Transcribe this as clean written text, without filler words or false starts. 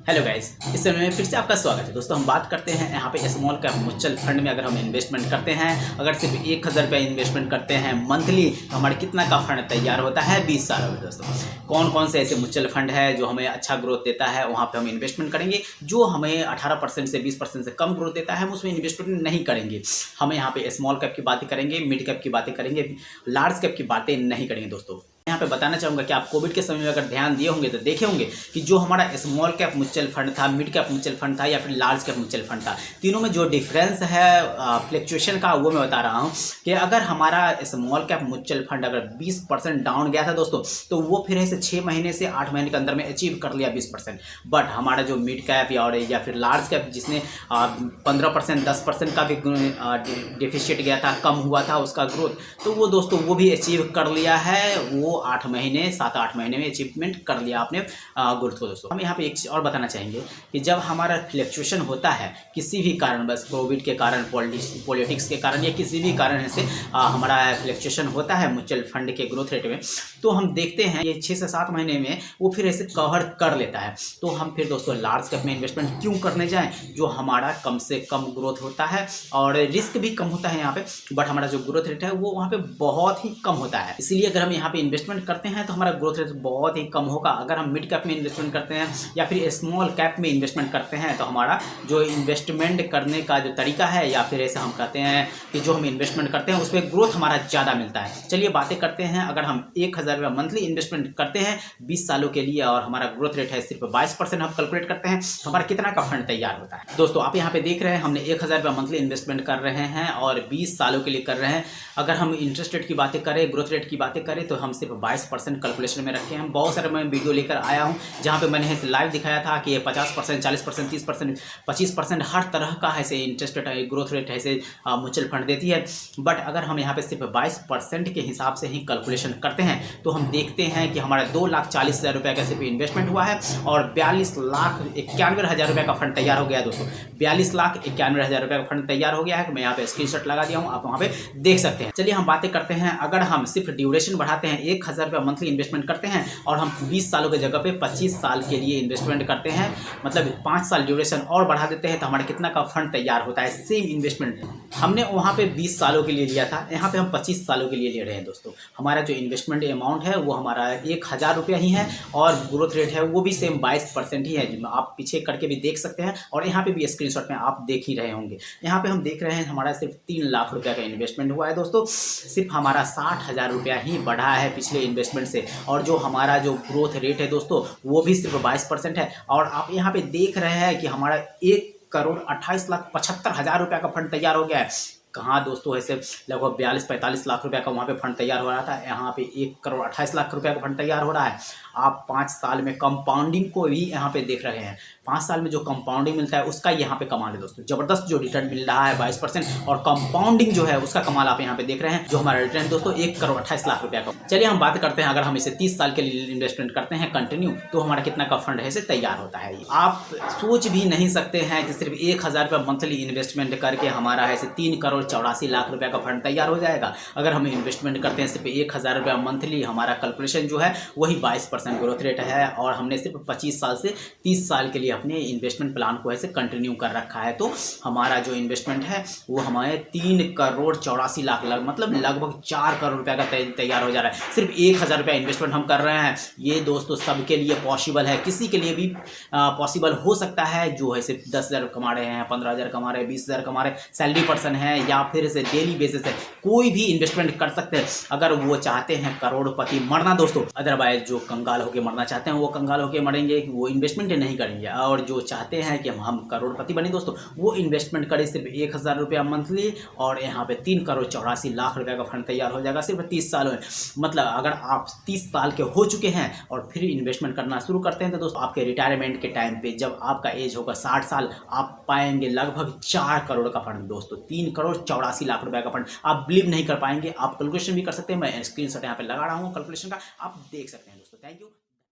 Hello guys, इस समय में फिर से आपका स्वागत है। दोस्तों हम बात करते हैं यहाँ पे स्मॉल कैप म्यूचुअल फंड में अगर हम इन्वेस्टमेंट करते हैं, अगर सिर्फ 1000 रुपये इन्वेस्टमेंट करते हैं मंथली, तो हमारे कितना का फंड तैयार होता है 20 सालों में। दोस्तों कौन कौन से ऐसे म्यूचुअल फंड है जो हमें अच्छा ग्रोथ देता है, वहाँ पे हम इन्वेस्टमेंट करेंगे। जो हमें 18% से 20% से कम ग्रोथ देता है हम उसमें इन्वेस्टमेंट नहीं करेंगे। हम यहाँ पे स्मॉल कैप की बातें करेंगे, मिड कैप की बातें करेंगे, लार्ज कैप की बातें नहीं करेंगे। दोस्तों यहाँ पे बताना चाहूँगा कि आप कोविड के समय में अगर ध्यान दिए होंगे तो देखे होंगे कि जो हमारा स्मॉल कैप म्यूचुअल फंड था, मिड कैप म्यूचुअल फंड था या फिर लार्ज कैप म्यूचुअल फंड था, तीनों में जो डिफरेंस है फ्लक्चुएशन का वो मैं बता रहा हूँ कि अगर हमारा स्मॉल कैप म्यूचुअल फंड अगर 20% डाउन गया था दोस्तों, तो वो फिर ऐसे 6 महीने से 8 महीने के अंदर में अचीव कर लिया 20%। बट हमारा जो मिड कैप या फिर लार्ज कैप जिसने 15% 10% का भी डिफिशिएट गया था, कम हुआ था उसका ग्रोथ, तो वो दोस्तों वो भी अचीव कर लिया है। वो 7-8 महीने में अचीवमेंट कर लिया आपने ग्रोथ को। दोस्तों हम यहाँ पे एक चीज़ और बताना चाहेंगे कि जब हमारा फ्लक्चुएशन होता है किसी भी कारण, बस कोविड के कारण, पॉलिटिक्स के कारण या किसी भी कारण से हमारा फ्लक्चुएशन होता है म्यूचुअल फंड के ग्रोथ रेट में, तो हम देखते हैं ये 6 से 7 महीने में वो फिर ऐसे कवर कर लेता है। तो हम फिर दोस्तों लार्ज कैप में इन्वेस्टमेंट क्यों करने जाएँ, जो हमारा कम से कम ग्रोथ होता है और रिस्क भी कम होता है यहाँ पे, बट हमारा जो ग्रोथ रेट है वो वहाँ पे बहुत ही कम होता है। इसलिए अगर हम यहाँ पे इन्वेस्टमेंट करते हैं तो हमारा ग्रोथ रेट बहुत ही कम होगा। अगर हम मिड कैप में इन्वेस्टमेंट करते हैं या फिर स्मॉल कैप में इन्वेस्टमेंट करते हैं तो हमारा जो इन्वेस्टमेंट करने का जो तरीका है, या फिर ऐसे हम कहते हैं कि जो हम इन्वेस्टमेंट करते हैं उसमें ग्रोथ हमारा ज़्यादा मिलता है। चलिए बातें करते हैं। अगर हम 1000 रुपये मंथली इन्वेस्टमेंट करते हैं 20 सालों के लिए और हमारा ग्रोथ रेट है सिर्फ 22%, हम कैलकुलेट करते हैं तो हमारा कितना का फंड तैयार होता है। दोस्तों आप यहाँ पे देख रहे हैं हमने 1000 रुपये मंथली इन्वेस्टमेंट कर रहे हैं और 20 सालों के लिए कर रहे हैं। अगर हम इंटरेस्ट रेट की बातें करें, ग्रोथ रेट की बातें करें, तो हम सिर्फ 22% कैलकुलेशन में रखे हैं। बहुत सारे मैं वीडियो लेकर आया हूं जहां पे मैंने लाइव दिखाया था कि ये 50%, 40%, 30%, 25% हर तरह का ऐसे इंटरेस्ट रेट, ग्रोथ रेट ऐसे म्यूचुअल फंड देती है। बट अगर हम यहाँ पे सिर्फ 22% के हिसाब से ही कैलकुलेशन करते हैं तो हम देखते हैं कि हमारा 2,40,000 रुपये का सिर्फ इन्वेस्टमेंट हुआ है और 42,91,000 रुपये का फंड तैयार हो गया है। दोस्तों 42,91,000 रुपये का फंड तैयार हो गया है। मैं यहाँ पे स्क्रीनशॉट लगा दिया हूँ, आप वहाँ पे देख सकते हैं। चलिए हम बातें करते हैं। अगर हम सिर्फ ड्यूरेशन बढ़ाते हैं, 1000 रुपये मंथली इन्वेस्टमेंट करते हैं और हम 20 सालों की जगह पे 25 साल के लिए इन्वेस्टमेंट करते हैं, मतलब 5 साल ड्यूरेशन और बढ़ा देते हैं, तो हमारे कितना का फंड तैयार होता है। सेम इन्वेस्टमेंट हमने वहाँ पे 20 सालों के लिए लिया था, यहाँ पे हम 25 सालों के लिए ले रहे हैं। दोस्तों हमारा जो इन्वेस्टमेंट अमाउंट है वो हमारा 1000 रुपया ही है और ग्रोथ रेट है वो भी सेम 22% ही है। आप पीछे करके भी देख सकते हैं और यहाँ पे भी स्क्रीनशॉट में आप देख ही रहे होंगे। यहाँ पे हम देख रहे हैं हमारा सिर्फ 3 लाख रुपया का इन्वेस्टमेंट हुआ है। दोस्तों सिर्फ हमारा 60,000 रुपया ही बढ़ा है पिछले इन्वेस्टमेंट से, और जो हमारा जो ग्रोथ रेट है दोस्तों वो भी सिर्फ 22% है। और आप यहाँ पे देख रहे हैं कि हमारा 1,28,75,000 रुपये का फंड तैयार हो गया है। कहाँ दोस्तों ऐसे लगभग 42-45 लाख रुपए का वहाँ पे फंड तैयार हो रहा था, यहाँ पे 1,28,00,000 रुपये का फंड तैयार हो रहा है। आप 5 साल में कंपाउंडिंग को भी यहाँ पे देख रहे हैं। 5 साल में जो कंपाउंडिंग मिलता है उसका यहाँ पे कमाल है दोस्तों, जबरदस्त जो रिटर्न मिल रहा है 22%, और कंपाउंडिंग जो है उसका कमाल आप यहाँ पे देख रहे हैं। जो हमारा रिटर्न दोस्तों 1,28,00,000 रुपये का। चलिए हम बात करते हैं, अगर हम इसे 30 साल के लिए इन्वेस्टमेंट करते हैं कंटिन्यू, तो हमारा कितना का फंड है इसे तैयार होता है। आप सोच भी नहीं सकते हैं कि सिर्फ 1000 रुपये मंथली इन्वेस्टमेंट करके हमारा ऐसे 3,84,00,000 रुपये का फंड तैयार हो जाएगा। अगर हम इन्वेस्टमेंट करते हैं सिर्फ 1000 रुपये मंथली, हमारा कैलकुलेशन जो है वही 22% ग्रोथ रेट है और हमने सिर्फ 25 साल से 30 साल के लिए अपने इन्वेस्टमेंट प्लान को ऐसे कंटिन्यू कर रखा है, तो हमारा जो इन्वेस्टमेंट है वो हमारे 3,84,00,000 मतलब लगभग 4 करोड़ रुपये का तैयार हो जा रहा है। सिर्फ 1000 रुपये इन्वेस्टमेंट हम कर रहे हैं। ये दोस्तों सबके लिए पॉसिबल है, किसी के लिए भी पॉसिबल हो सकता है जो है सिर्फ 10,000 कमा रहे हैं, 15,000 कमा रहे हैं, 20,000 कमा रहे हैं, सैलरी पर्सन है या फिर से डेली बेसिस है, कोई भी इन्वेस्टमेंट कर सकते हैं अगर वो चाहते हैं करोड़पति मरना। दोस्तों अदरवाइज जो कंगाल होकर मरना चाहते हैं वो कंगाल होकर मरेंगे, वो इन्वेस्टमेंट नहीं करेंगे। और जो चाहते हैं कि हम करोड़पति बने दोस्तों, वो इन्वेस्टमेंट करें सिर्फ 1000 रुपया मंथली और यहाँ पे 3,84,00,000 रुपये का फंड तैयार हो जाएगा सिर्फ 30 सालों में। मतलब अगर आप 30 साल के हो चुके हैं और फिर इन्वेस्टमेंट करना शुरू करते हैं तो दोस्तों आपके रिटायरमेंट के टाइम पे जब आपका एज होगा 60 साल, आप पाएंगे लगभग 4 करोड़ का फंड। दोस्तों 3,84,00,000 रुपये का फंड, आप बिलीव नहीं कर पाएंगे। आप कैलकुलेशन भी कर सकते हैं, मैं स्क्रीनशॉट यहाँ पे लगा रहा हूँ कैलकुलेशन का, आप देख सकते हैं दोस्तों। Thank you.